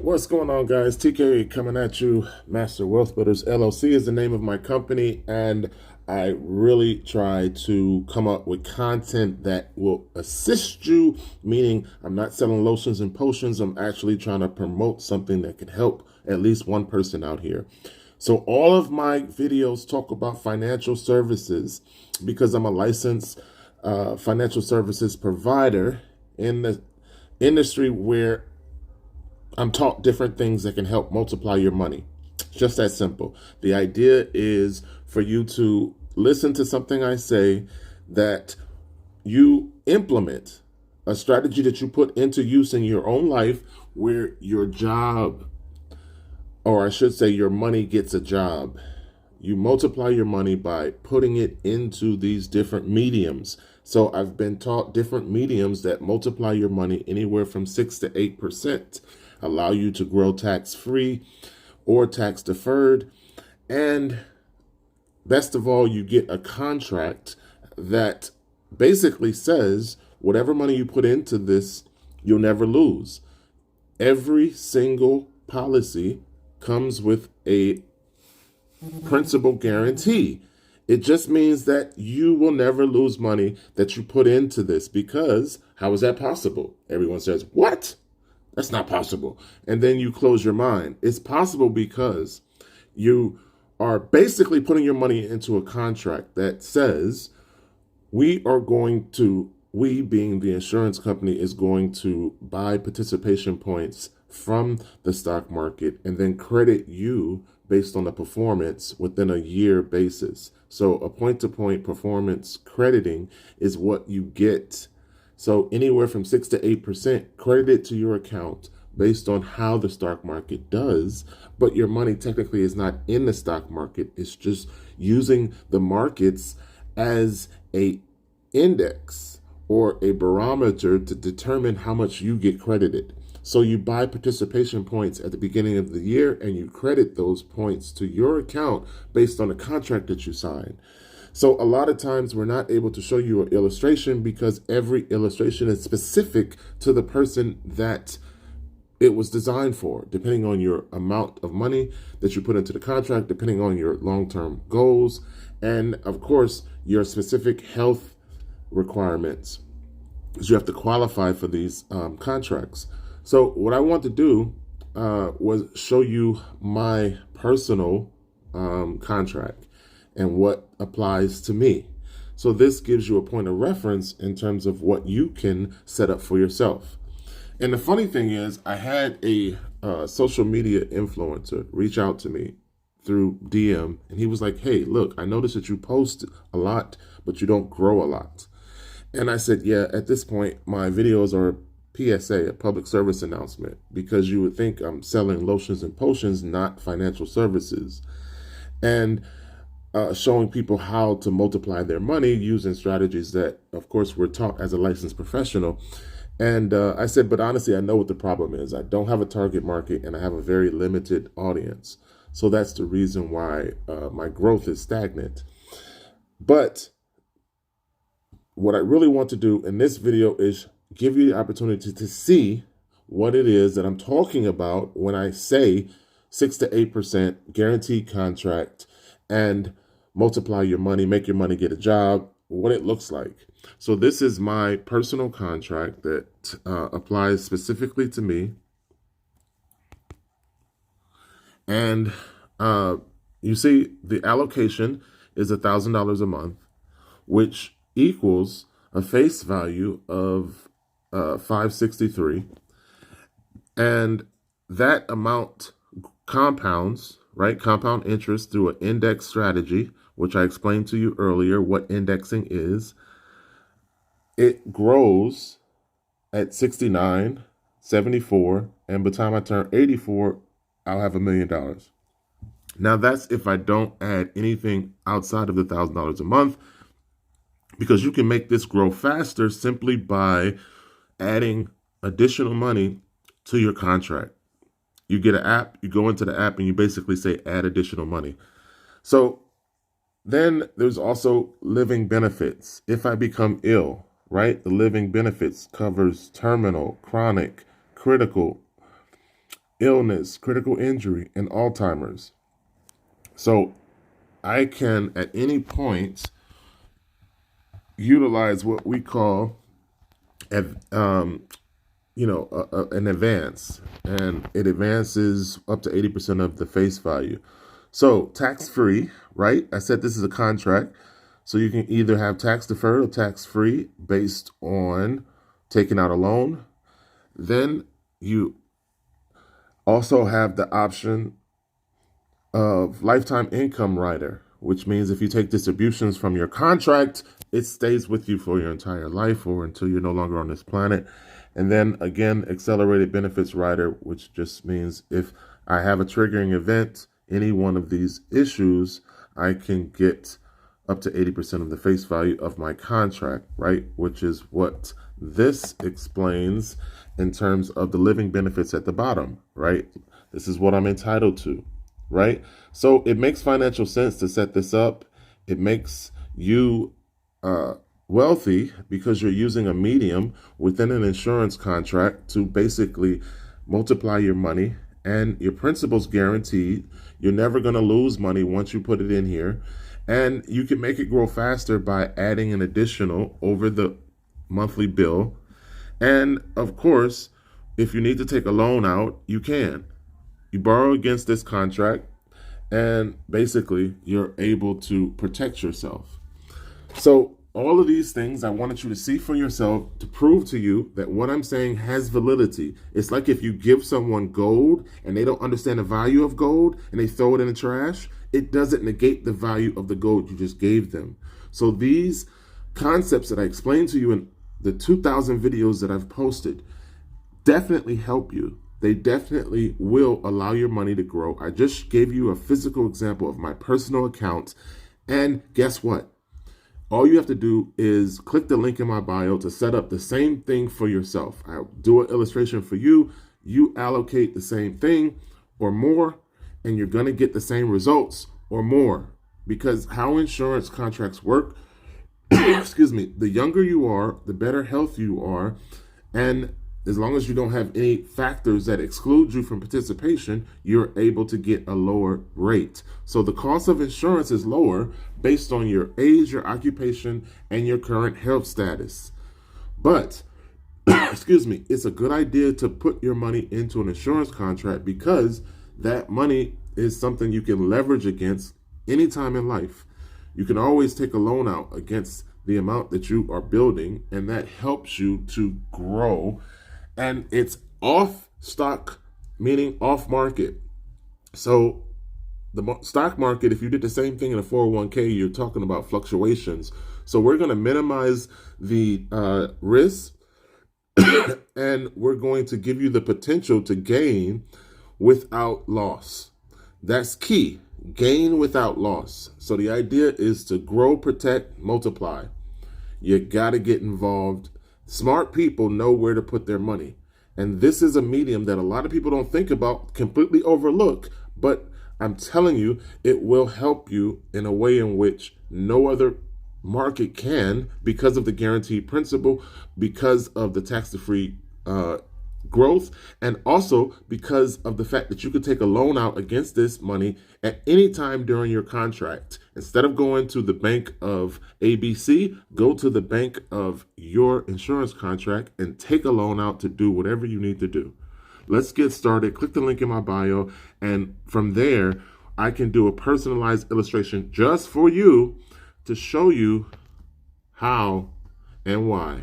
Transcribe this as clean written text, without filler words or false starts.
What's going on, guys? TK coming at you. Master Wealth Builders LLC is the name of my company, and I really try to come up with content that will assist you, meaning I'm not selling lotions and potions. I'm actually trying to promote something that can help at least one person out here. So all of my videos talk about financial services because I'm a licensed financial services provider in the industry where I'm taught different things that can help multiply your money. Just that simple. The idea is for you to listen to something I say, that you implement a strategy that you put into use in your own life, where your job, or I should say your money, gets a job. You multiply your money by putting it into these different mediums. So I've been taught different mediums that multiply your money anywhere from 6 to 8%, allow you to grow tax-free or tax-deferred. And best of all, you get a contract that basically says whatever money you put into this, you'll never lose. Every single policy comes with a principal guarantee. It just means that you will never lose money that you put into this. Because how is that possible? Everyone says, what? That's not possible. And then you close your mind. It's possible because you are basically putting your money into a contract that says we being the insurance company, is going to buy participation points from the stock market and then credit you based on the performance within a year basis. So a point-to-point performance crediting is what you get. So anywhere from 6 to 8% credited to your account based on how the stock market does. But your money technically is not in the stock market. It's just using the markets as a index or a barometer to determine how much you get credited. So you buy participation points at the beginning of the year and you credit those points to your account based on a contract that you sign. So a lot of times we're not able to show you an illustration because every illustration is specific to the person that it was designed for, depending on your amount of money that you put into the contract, depending on your long-term goals, and of course, your specific health requirements. Because you have to qualify for these contracts. So what I want to do was show you my personal contract and what applies to me. So this gives you a point of reference in terms of what you can set up for yourself. And the funny thing is, I had a social media influencer reach out to me through DM, and he was like, hey, look, I noticed that you post a lot, but you don't grow a lot. And I said, yeah, at this point, my videos are PSA, a public service announcement, because you would think I'm selling lotions and potions, not financial services. And showing people how to multiply their money using strategies that, of course, we're taught as a licensed professional. And I said, but honestly, I know what the problem is. I don't have a target market and I have a very limited audience. So that's the reason why my growth is stagnant. But what I really want to do in this video is give you the opportunity to see what it is that I'm talking about when I say 6 to 8% guaranteed contract and multiply your money, make your money get a job, what it looks like. So this is my personal contract that applies specifically to me. And you see the allocation is $1,000 a month, which equals a face value of $563, and that amount compounds, right? Compound interest through an index strategy, which I explained to you earlier what indexing is. It grows at 69, 74, and by the time I turn 84, I'll have $1 million. Now that's if I don't add anything outside of the $1,000 a month, because you can make this grow faster simply by adding additional money to your contract. You get an app, you go into the app, and you basically say add additional money. So then there's also living benefits. If I become ill, right? The living benefits covers terminal, chronic, critical, illness, critical injury, and Alzheimer's. So I can at any point utilize what we call an advance, and it advances up to 80% of the face value. So tax free, right? I said this is a contract. So you can either have tax deferred or tax free based on taking out a loan. Then you also have the option of lifetime income rider, which means if you take distributions from your contract, it stays with you for your entire life or until you're no longer on this planet. And then again, accelerated benefits rider, which just means if I have a triggering event, any one of these issues, I can get up to 80% of the face value of my contract, right? Which is what this explains in terms of the living benefits at the bottom, right? This is what I'm entitled to, right? So it makes financial sense to set this up. It makes you wealthy because you're using a medium within an insurance contract to basically multiply your money, and your principal's guaranteed. You're never going to lose money once you put it in here. And you can make it grow faster by adding an additional over the monthly bill. And of course, if you need to take a loan out, you can. You borrow against this contract, and basically you're able to protect yourself. So all of these things I wanted you to see for yourself to prove to you that what I'm saying has validity. It's like if you give someone gold and they don't understand the value of gold and they throw it in the trash, it doesn't negate the value of the gold you just gave them. So these concepts that I explained to you in the 2,000 videos that I've posted definitely help you. They definitely will allow your money to grow. I just gave you a physical example of my personal account. And guess what? All you have to do is click the link in my bio to set up the same thing for yourself. I'll do an illustration for you. You allocate the same thing or more, and you're going to get the same results or more. Because how insurance contracts work, excuse me, the younger you are, the better health you are. And as long as you don't have any factors that exclude you from participation, you're able to get a lower rate. So the cost of insurance is lower based on your age, your occupation, and your current health status. But, excuse me, it's a good idea to put your money into an insurance contract because that money is something you can leverage against any time in life. You can always take a loan out against the amount that you are building, and that helps you to grow. And it's off stock, meaning off market. So the stock market, if you did the same thing in a 401k, you're talking about fluctuations. So we're going to minimize the risk and we're going to give you the potential to gain without loss. That's key. Gain without loss. So the idea is to grow, protect, multiply. You got to get involved. Smart people know where to put their money. And this is a medium that a lot of people don't think about, completely overlook. But I'm telling you, it will help you in a way in which no other market can, because of the guaranteed principle, because of the tax-free growth, and also because of the fact that you could take a loan out against this money at any time during your contract. Instead of going to the bank of ABC, go to the bank of your insurance contract and take a loan out to do whatever you need to do. Let's get started. Click the link in my bio, and from there, I can do a personalized illustration just for you to show you how and why.